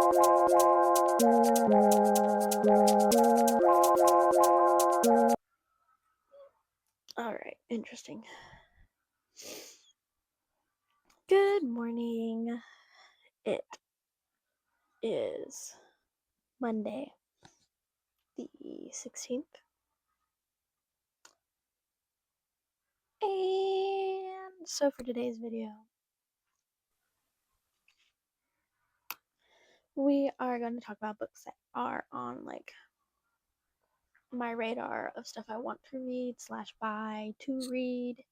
Alright, interesting. Good morning. It is Monday, the 16th. And so for today's video, we are going to talk about books that are on my radar of stuff I want to read / buy to read.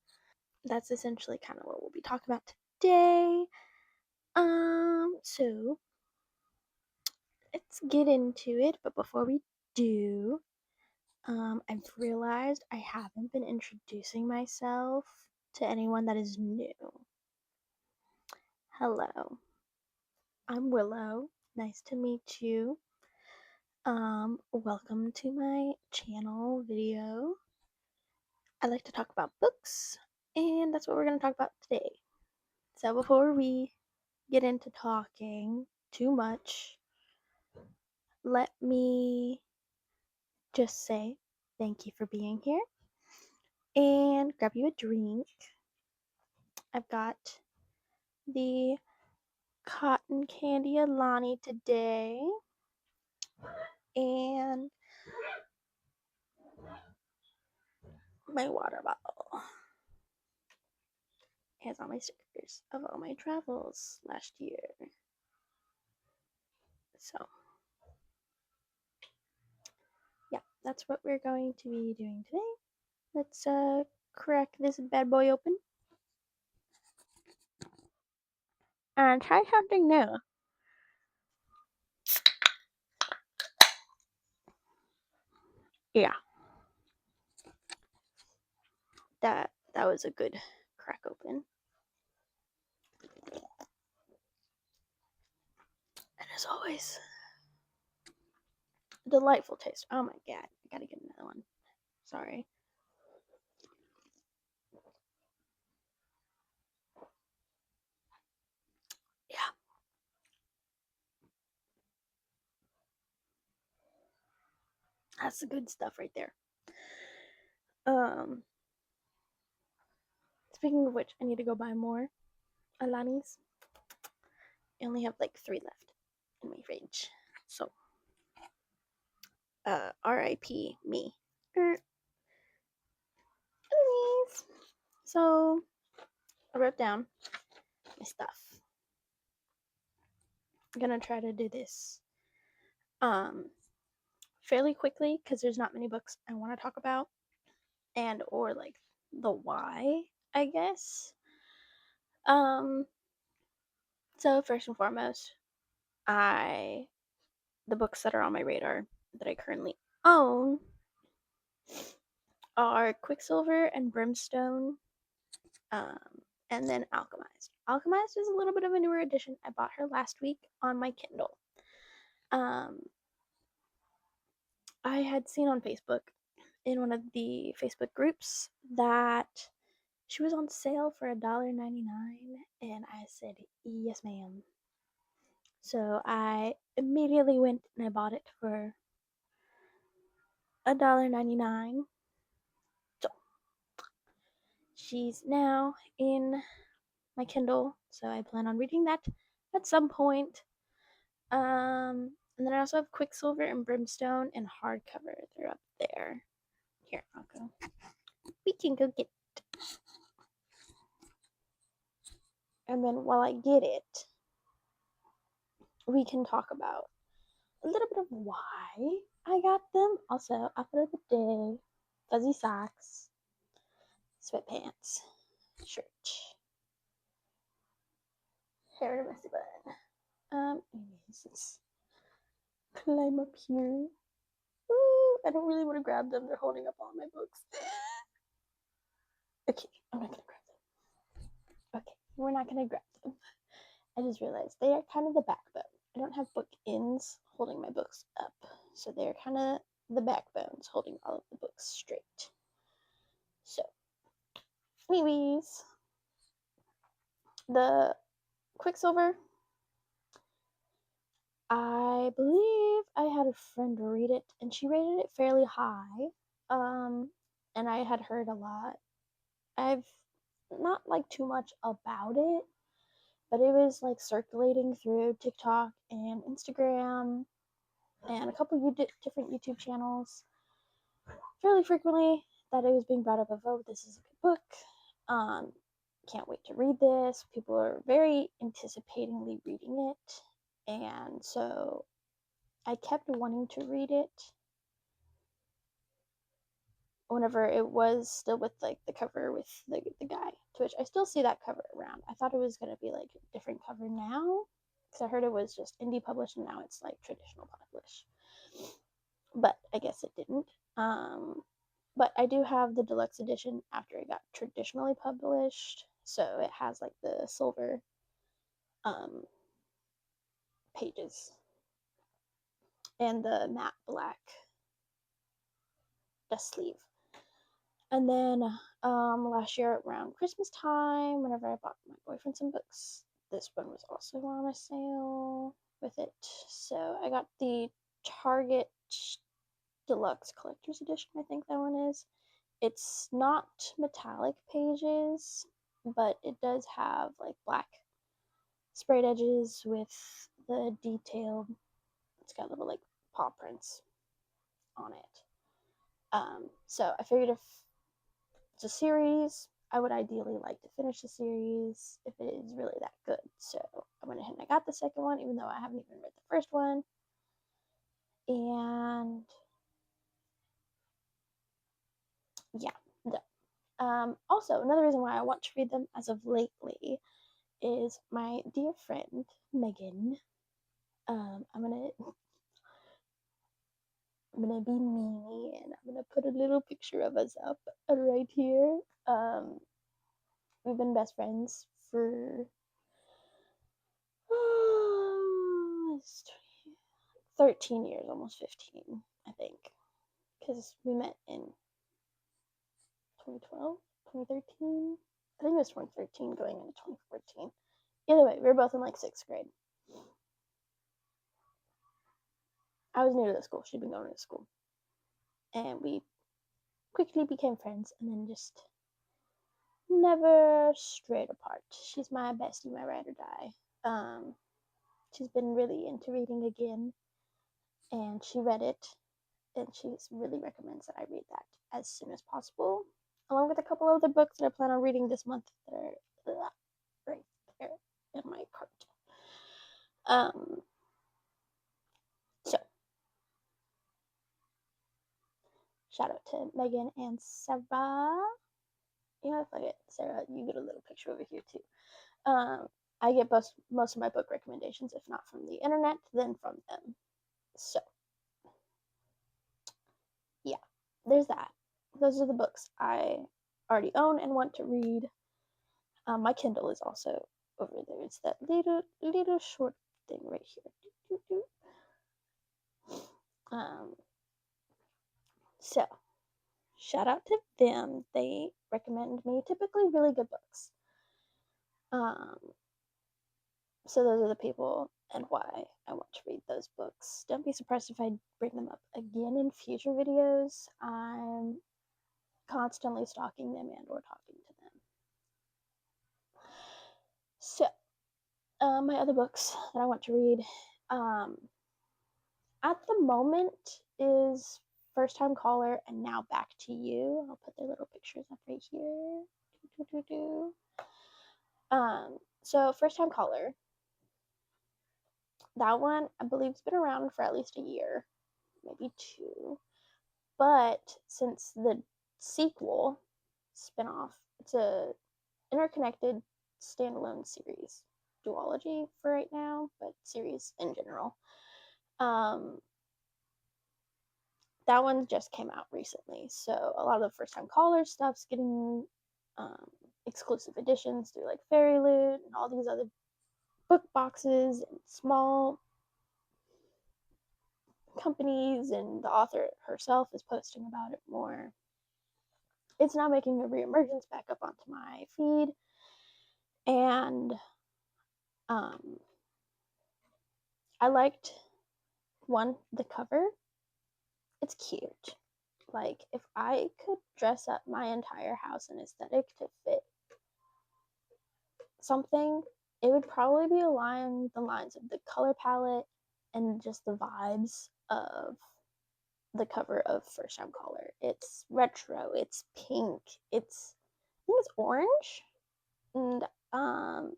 That's essentially kind of what we'll be talking about today. So let's get into it. But before we do, I've realized I haven't been introducing myself to anyone that is new. Hello, I'm Willow. Nice to meet you. Welcome to my channel video. I like to talk about books, and that's what we're going to talk about today. So before we get into talking too much, let me just say thank you for being here and grab you a drink. I've got the cotton candy Alani today, and my water bottle has all my stickers of all my travels last year. So yeah, that's what we're going to be doing today. Let's crack this bad boy open and try something new. Yeah, that was a good crack open. And as always, delightful taste. Oh my god, I gotta get another one. Sorry. Yeah. That's the good stuff right there. Speaking of which, I need to go buy more Alanis. I only have like 3 left in my fridge. So, R.I.P. me. Anyways, so I wrote down my stuff. I'm gonna try to do this fairly quickly because there's not many books I want to talk about, and or like the why, I guess. So first and foremost, the books that are on my radar that I currently own are Quicksilver and Brimstone, and then Alchemized. Alchemized is a little bit of a newer edition. I bought her last week on my Kindle. I had seen on Facebook in one of the Facebook groups that she was on sale for $1.99, and I said, yes, ma'am. So I immediately went and I bought it for $1.99. So she's now in my Kindle, so I plan on reading that at some point. And then I also have Quicksilver and Brimstone in hardcover. They're up there. Here, I'll go. We can go get it. And then while I get it, we can talk about a little bit of why I got them. Also, outfit of the day, fuzzy socks, sweatpants, shirt, hair in a messy bun. Anyways, let's climb up here. Ooh, I don't really want to grab them. They're holding up all my books. Okay, I'm not gonna grab them. Okay, we're not gonna grab them. I just realized they are kind of the backbone. I don't have book ends holding my books up, so they're kind of the backbones holding all of the books straight. So, anyways, the Quicksilver, I believe I had a friend read it, and she rated it fairly high. And I had heard a lot. I've not like too much about it, but it was like circulating through TikTok and Instagram and a couple different YouTube channels fairly frequently that it was being brought up of, oh, this is a good book. Um, can't wait to read this. People are very anticipatingly reading it. And so I kept wanting to read it whenever it was still with like the cover with the guy, to which I still see that cover around. I thought it was going to be like a different cover now because I heard it was just indie published and now it's like traditional published. But I guess it didn't. But I do have the deluxe edition after it got traditionally published, so it has like the silver um, pages and the matte black dust sleeve. And then last year around Christmas time, whenever I bought my boyfriend some books, this one was also on a sale with it. So I got the Target Deluxe Collector's Edition, I think that one is. It's not metallic pages, but it does have like black sprayed edges with the detailed, it's got little like paw prints on it. So I figured if it's a series, I would ideally like to finish the series if it is really that good. So I went ahead and I got the second one, even though I haven't even read the first one. And yeah, also, another reason why I want to read them as of lately is my dear friend Megan. I'm gonna be meanie and I'm gonna put a little picture of us up right here. We've been best friends for 13 years, almost 15, I think, because we met in 2012, 2013. I think it was 2013 going into 2014. Either way, we were both in like 6th grade. I was new to the school. She'd been going to school. And we quickly became friends and then just never strayed apart. She's my bestie, my ride or die. She's been really into reading again, and she read it, and she really recommends that I read that as soon as possible, along with a couple other books that I plan on reading this month that are right there in my cart. So shout out to Megan and Sarah. You know, fuck it, Sarah, you get a little picture over here too. I get most of my book recommendations, if not from the internet, then from them. So, yeah, there's that. Those are the books I already own and want to read. My Kindle is also over there. It's that little short thing right here. So, shout out to them. They recommend me typically really good books. Um, so those are the people and why I want to read those books. Don't be surprised if I bring them up again in future videos. I'm constantly stalking them and or talking to them. So, my other books that I want to read at the moment is First Time Caller and Now Back to You. I'll put their little pictures up right here. So First Time Caller, that one I believe has been around for at least a year, maybe 2. But since the sequel spinoff, it's a interconnected standalone series duology for right now, but series in general. That one just came out recently, so a lot of the first time callers stuff's getting exclusive editions through like Fairy Loot and all these other book boxes and small companies, and the author herself is posting about it more. It's now making a reemergence back up onto my feed, and I liked one, the cover, it's cute. Like, if I could dress up my entire house in aesthetic to fit something, it would probably be along the lines of the color palette and just the vibes of the cover of First Time Caller. It's retro, it's pink, I think it's orange, and I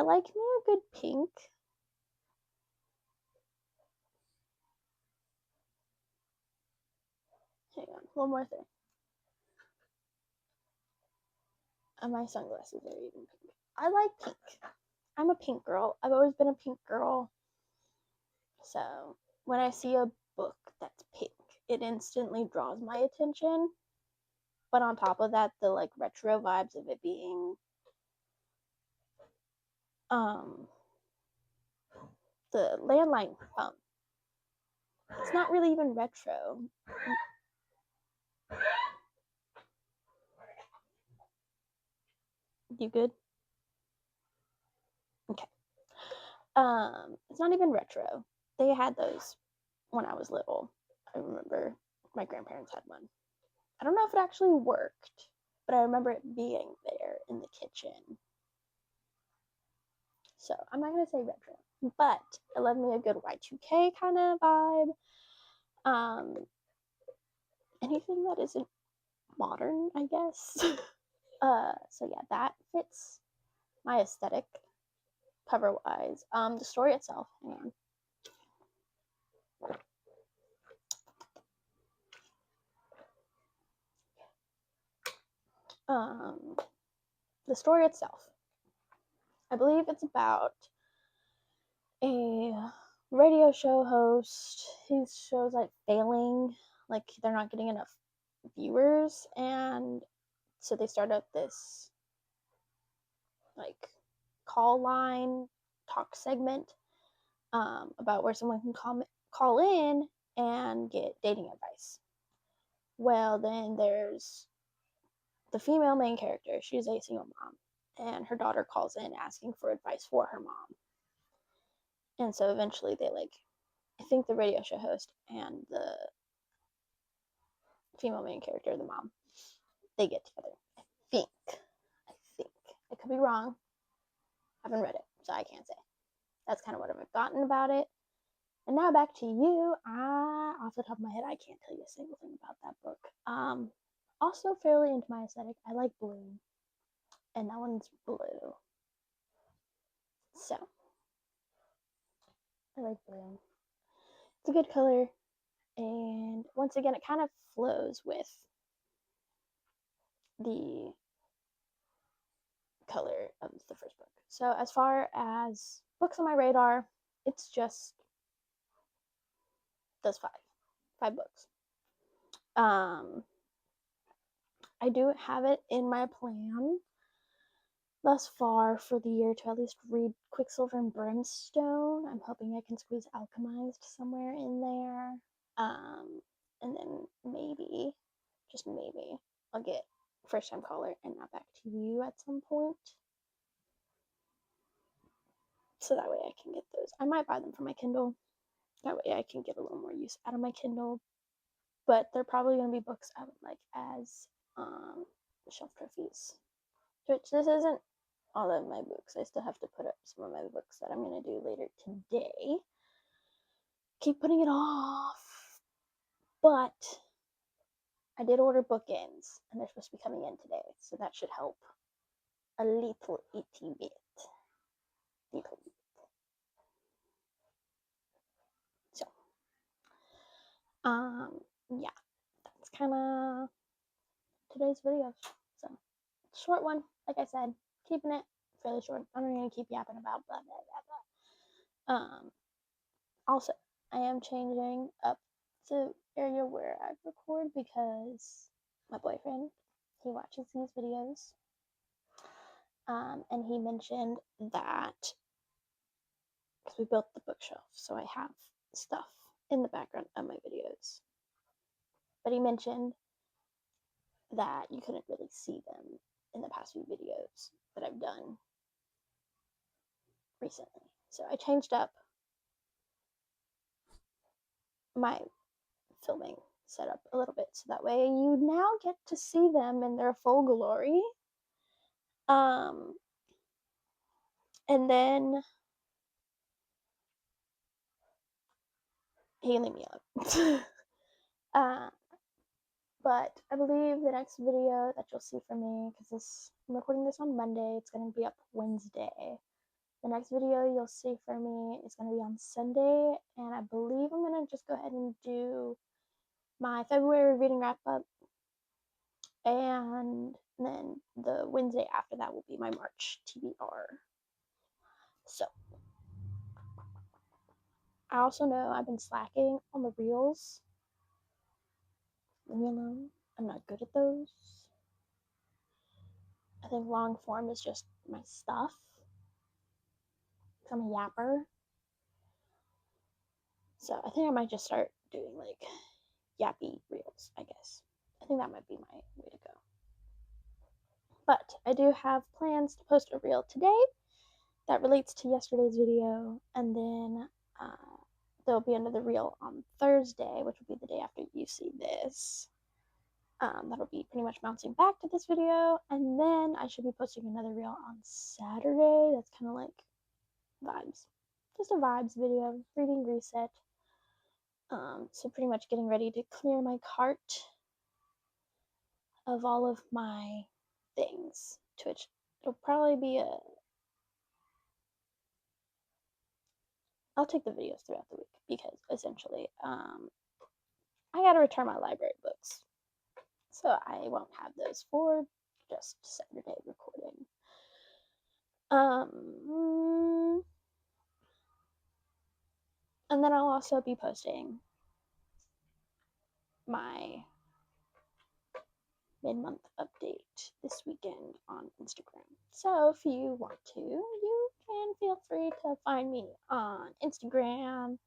like me a good pink. Hang on, one more thing. And my sunglasses are even pink. I like pink. I'm a pink girl. I've always been a pink girl. So when I see a book that's pink, it instantly draws my attention. But on top of that, the like retro vibes of it being um the landline phone. It's not really even retro. You good? Okay. It's not even retro. They had those when I was little. I remember my grandparents had one. I don't know if it actually worked, but I remember it being there in the kitchen. So I'm not gonna say retro, but I love me a good Y2K kind of vibe. Um, anything that isn't modern, I guess. So yeah, that fits my aesthetic cover wise. The story itself, hang on. The story itself, I believe it's about a radio show host. His show's like failing, like they're not getting enough viewers, and so they start up this like call line talk segment about where someone can call in and get dating advice. Well, then there's the female main character. She's a single mom, and her daughter calls in asking for advice for her mom. And so eventually they like, I think the radio show host and the female main character, the mom, they get together. I think. I could be wrong. I haven't read it, so I can't say. That's kind of what I've gotten about it. And now back to you. Off the top of my head, I can't tell you a single thing about that book. Also fairly into my aesthetic. I like blue, and that one's blue. So I like blue. It's a good color, and once again, it kind of flows with the color of the first book. So as far as books on my radar, it's just those five books. I do have it in my plan thus far for the year to at least read Quicksilver and Brimstone. I'm hoping I can squeeze Alchemized somewhere in there. And then maybe, just maybe, I'll get First Time Caller and Not Back to You at some point. So that way I can get those. I might buy them for my Kindle. That way I can get a little more use out of my Kindle. But they're probably going to be books I would like as shelf trophies. Which this isn't all of my books. I still have to put up some of my books that I'm going to do later today. Keep putting it off. But I did order bookends, and they're supposed to be coming in today. So that should help a little itty bit. Little bit. So, yeah, that's kind of today's video. So, short one, like I said, keeping it fairly short. I'm not going to keep yapping about blah, blah, blah, blah. Also, I am changing up the area where I record because my boyfriend, he watches these videos. And he mentioned that because we built the bookshelf, so I have stuff in the background of my videos. But he mentioned that you couldn't really see them in the past few videos that I've done recently. So I changed up my filming setup a little bit, so that way you now get to see them in their full glory. Um, and then he leave me up. uh, but I believe the next video that you'll see from me, because I'm recording this on Monday, it's going to be up Wednesday. The next video you'll see from me is going to be on Sunday, and I believe I'm going to just go ahead and do my February reading wrap up, and then the Wednesday after that will be my March TBR. So, I also know I've been slacking on the reels. Leave me alone. I'm not good at those. I think long form is just my stuff. I'm a yapper. So I think I might just start doing like yappy reels, I guess. I think that might be my way to go. But I do have plans to post a reel today that relates to yesterday's video, and then there'll be another reel on Thursday, which will be the day after you see this. That'll be pretty much bouncing back to this video, and then I should be posting another reel on Saturday. That's kind of like vibes, just a vibes video, reading reset. So pretty much getting ready to clear my cart of all of my things, to which it'll probably be I'll take the videos throughout the week, because essentially I gotta return my library books, so I won't have those for just Saturday recording. And then I'll also be posting my mid-month update this weekend on Instagram. So if you want to, you can feel free to find me on Instagram.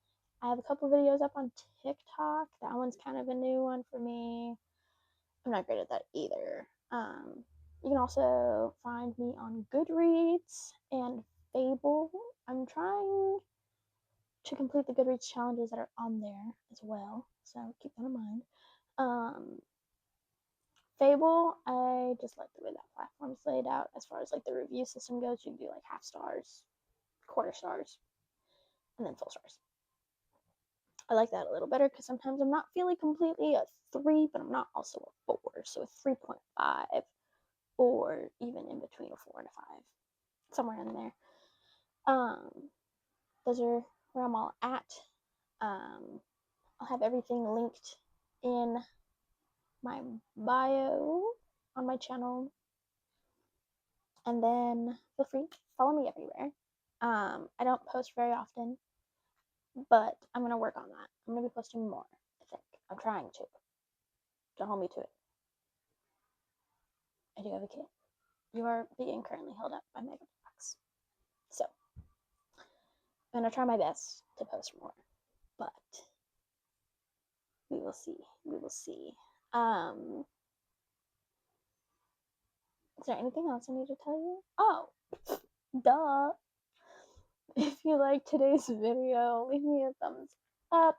I have a couple videos up on TikTok. That one's kind of a new one for me. I'm not great at that either. You can also find me on Goodreads and Fable. I'm trying to complete the Goodreads challenges that are on there as well, so keep that in mind. Fable, I just like the way that platform's laid out. As far as like the review system goes, you can do like half stars, quarter stars, and then full stars. I like that a little better because sometimes I'm not feeling completely a 3, but I'm not also a 4. So a 3.5, or even in between a 4 and a 5, somewhere in there. Those are where I'm all at. I'll have everything linked in my bio on my channel, and then feel free to follow me everywhere. I don't post very often, but I'm gonna work on that. I'm gonna be posting more, I think. I'm trying to. Don't hold me to it. I do have a kid. You are being currently held up by Megabox. So I'm gonna try my best to post more, but we will see. We will see. Is there anything else I need to tell you? Oh, duh. If you like today's video, leave me a thumbs up.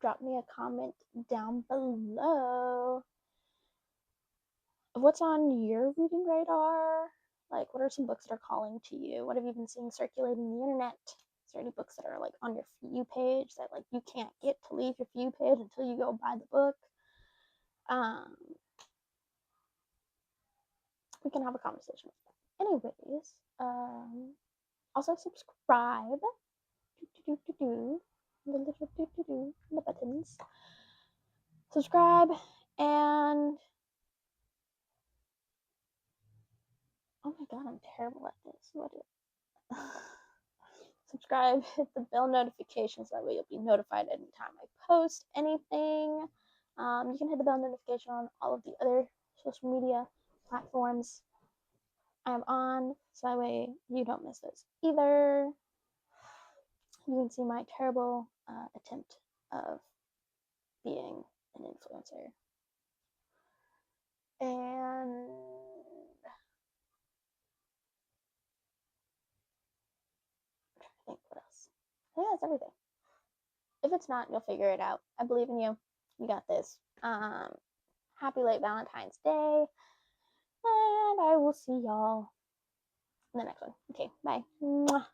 Drop me a comment down below of what's on your reading radar. Like, what are some books that are calling to you? What have you been seeing circulating the internet? Is there any books that are like on your For You page that like you can't get to leave your For You page until you go buy the book? We can have a conversation with that. Anyways, also subscribe. The buttons. Subscribe, and oh my god, I'm terrible at this. What is subscribe, hit the bell notifications, that way you'll be notified anytime I post anything. You can hit the bell notification on all of the other social media platforms I'm on, so that way you don't miss those either. You can see my terrible attempt of being an influencer. And I'm trying to think what else. I think that's everything. If it's not, you'll figure it out. I believe in you. You got this. Happy late Valentine's Day. And I will see y'all in the next one. Okay, bye. Mwah.